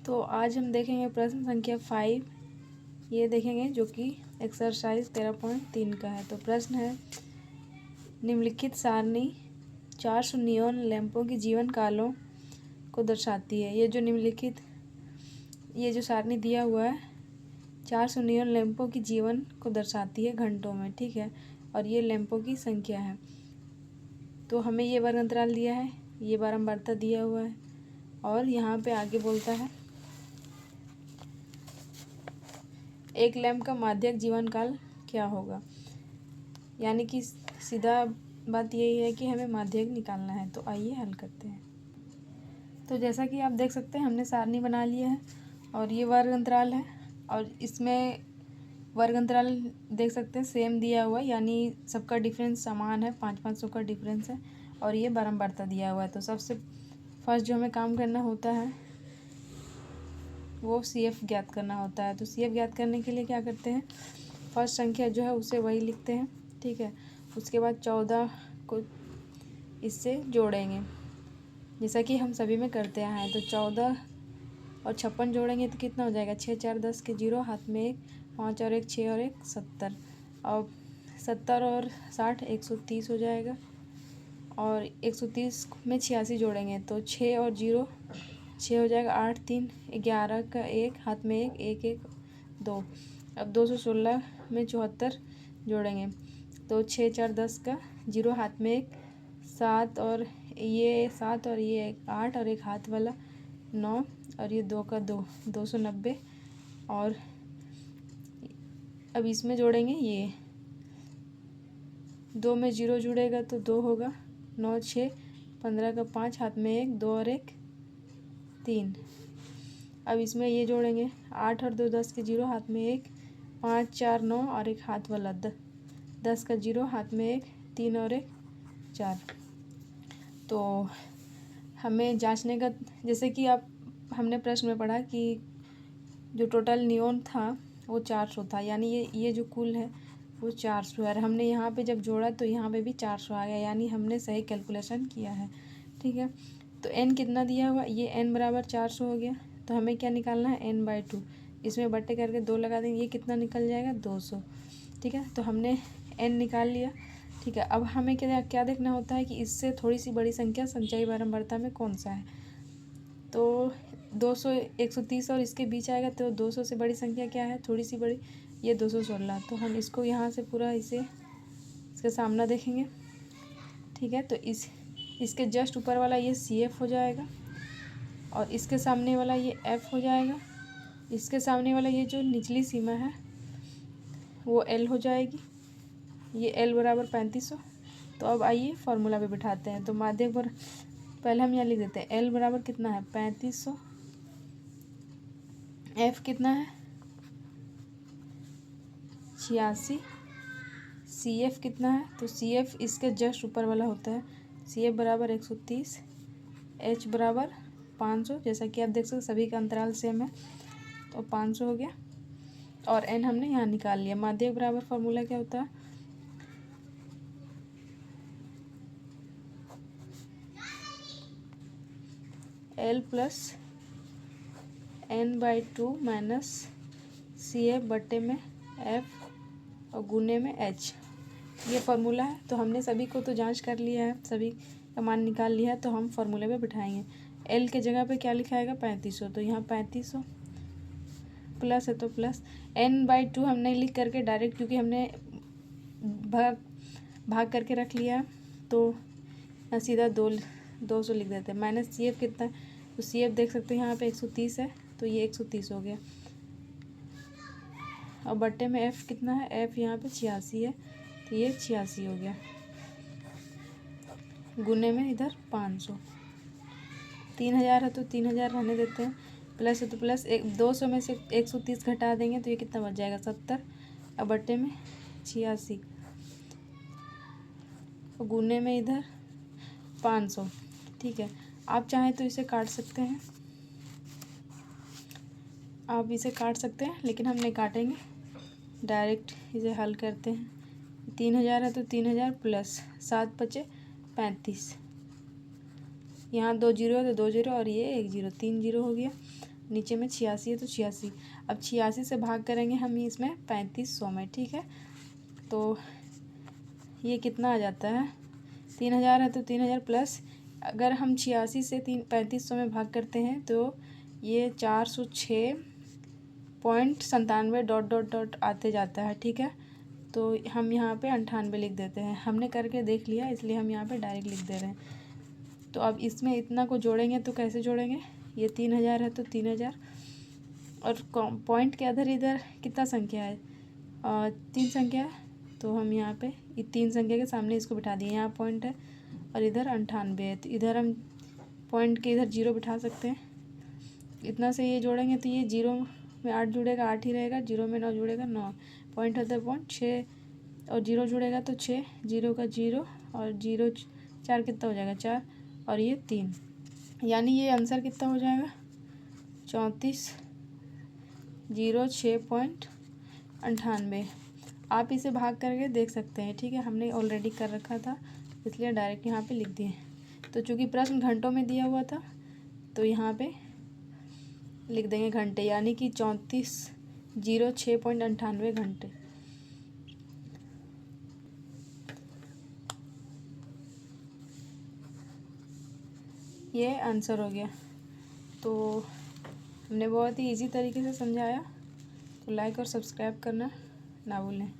तो आज हम देखेंगे प्रश्न संख्या 5, ये देखेंगे जो कि एक्सरसाइज 13.3 का है। तो प्रश्न है, निम्नलिखित सारणी 400 नियॉन लैंपों की जीवन कालों को दर्शाती है। ये जो सारणी दिया हुआ है 400 नियॉन लैंपों की जीवन को दर्शाती है घंटों में, ठीक है। और ये लैंपों की संख्या है। तो हमें ये वर्ग अंतराल दिया है, ये बारंबारता दिया हुआ है, और यहाँ पे आगे बोलता है एक लैंप का माध्यक जीवन काल क्या होगा। यानी कि सीधा बात यही है कि हमें माध्यक निकालना है। तो आइए हल करते हैं। तो जैसा कि आप देख सकते हैं हमने सारणी बना लिया है और ये वर्ग अंतराल है, और इसमें वर्ग अंतराल देख सकते हैं सेम दिया हुआ है, यानी सबका डिफरेंस समान है, 500 का डिफरेंस है, और ये बारंबारता दिया हुआ है। तो सबसे फर्स्ट जो हमें काम करना होता है वो CF ज्ञात करना होता है। तो CF ज्ञात करने के लिए क्या करते हैं, फर्स्ट संख्या जो है उसे वही लिखते हैं, ठीक है। उसके बाद 14 को इससे जोड़ेंगे, जैसा कि हम सभी में करते आए हैं। तो 14 और 56 जोड़ेंगे तो कितना हो जाएगा, 6 4 10 के 0, हाथ में 1, 5 और 1 6 और 1 70, और 70 और 60 130 हो जाएगा। और 130 में 86 जोड़ेंगे तो 6 और 0 6 हो जाएगा, 8 3 11 का 1, हाथ में 1 1 1 2। अब 216 में 74 जोड़ेंगे तो 6 4 10 का 0, हाथ में 1 7, और ये 7 और ये 8 और एक हाथ वाला 9, और ये 2 का 2 290। और अब इसमें जोड़ेंगे, ये 2 में 0 जुड़ेगा तो 2 होगा, 9 6 15 का 5, हाथ में 1 2 और 1 3। अब इसमें ये जोड़ेंगे, 8 और 2 10 के 0, हाथ में 1 5 4 9 और एक हाथ वाला 10 का 0, हाथ में 1 3 और 1 4। तो हमें जांचने का, जैसे कि हमने प्रश्न में पढ़ा कि जो टोटल नियॉन था वो 400 था, यानी ये जो कुल है वो 400 है। और हमने यहाँ पे जब जोड़ा तो यहाँ पे भी 400 आ गया, यानी हमने सही कैलकुलेशन किया है, ठीक है। तो n कितना दिया हुआ, ये n बराबर 400 हो गया। तो हमें क्या निकालना है, n/2, इसमें बट्टे करके 2 लगा देंगे, ये कितना निकल जाएगा 200, ठीक है। तो हमने n निकाल लिया, ठीक है। अब हमें क्या देखना होता है कि इससे थोड़ी सी बड़ी संख्या संचयी बारंबारता में कौन सा है। तो 200 130 और इसके बीच आएगा, तो 200 से बड़ी संख्या क्या है, थोड़ी सी बड़ी, ये 216। तो हम इसको यहाँ से पूरा इसका सामना देखेंगे, ठीक है। तो इसके जस्ट ऊपर वाला ये CF हो जाएगा, और इसके सामने वाला ये F हो जाएगा, इसके सामने वाला ये जो निचली सीमा है वो L हो जाएगी, ये L बराबर 3500। तो अब आइए फॉर्मूला पे बिठाते हैं। तो माध्यक पर पहले हम यहाँ लिख देते हैं, L बराबर कितना है 3500, F कितना है 86, CF कितना है, तो CF इसके जस्ट ऊपर वाला होता है, CF बराबर 130, H बराबर 500, जैसा कि आप देख सकते सभी का अंतराल सेम है, तो 500 हो गया। और n हमने यहाँ निकाल लिया। माध्यक बराबर फॉर्मूला क्या होता है, L plus n/2 minus CF बट्टे में F और गुने में H, ये फार्मूला है। तो हमने सभी को तो जांच कर लिया है, सभी का मान निकाल लिया है। तो हम फार्मूले में बिठाएंगे, L के जगह पे क्या लिखा आएगा 3500, तो यहाँ 3500 प्लस है तो प्लस n/2 हम नहीं लिख करके डायरेक्ट, क्योंकि हमने भाग करके रख लिया है, तो सीधा 200 लिख देते हैं। माइनस CF कितना है, तो CF देख सकते हैं यहाँ पे 130 है, तो ये 130 हो गया। और बट्टे में F कितना है, F यहाँ पे 86 है, तो ये 86 हो गया, गुने में इधर 500, 3000 है तो 3000 रहने देते हैं, प्लस है तो प्लस 200 में से 130 घटा देंगे तो ये कितना बच जाएगा 70, और बट्टे में 86, और गुने में इधर 500, ठीक है। आप चाहें तो इसे काट सकते हैं, आप इसे काट सकते हैं, लेकिन हम नहीं काटेंगे, डायरेक्ट इसे हल करते हैं। 3000 है तो 3000 प्लस 7 बचे 35, यहाँ 2 जीरो है तो 2 जीरो, और ये 1 0, 3 0 हो गया। नीचे में 86 है तो 86। अब 86 से भाग करेंगे हम इसमें 3500 में, ठीक है। तो ये कितना आ जाता है, 3000 है तो 3000 प्लस, अगर हम 86 से 3500 में भाग करते हैं तो ये 406.97 डॉट डॉट डॉट आते जाता है, ठीक है। तो हम यहाँ पे 98 लिख देते हैं, हमने करके देख लिया इसलिए हम यहाँ पे डायरेक्ट लिख दे रहे हैं। तो अब इसमें इतना को जोड़ेंगे तो कैसे जोड़ेंगे, ये 3000 है तो 3000 और पॉइंट के अदर इधर कितना संख्या है, 3 संख्या है, तो हम यहाँ पे 3 संख्या के सामने इसको बिठा दिए, यहाँ पॉइंट है और इधर 98 है, तो इधर हम पॉइंट के इधर 0 बिठा सकते हैं। इतना से ये जोड़ेंगे तो ये 0 में 8 जुड़ेगा 8 ही रहेगा, 0 में 9 जुड़ेगा 9, पॉइंट होता है पॉइंट 6 और 0 जुड़ेगा तो 6, 0 का 0 और 0 4 कितना हो जाएगा 4 और ये 3, यानी ये आंसर कितना हो जाएगा 3406.98। आप इसे भाग करके देख सकते हैं, ठीक है। हमने ऑलरेडी कर रखा था इसलिए डायरेक्ट यहाँ पे लिख दिए। तो चूँकि प्रश्न घंटों में दिया हुआ था तो यहाँ पे लिख देंगे घंटे, यानी कि 3406.98 घंटे। ये आंसर हो गया। तो हमने बहुत ही इजी तरीके से समझाया, तो लाइक और सब्सक्राइब करना ना भूलें।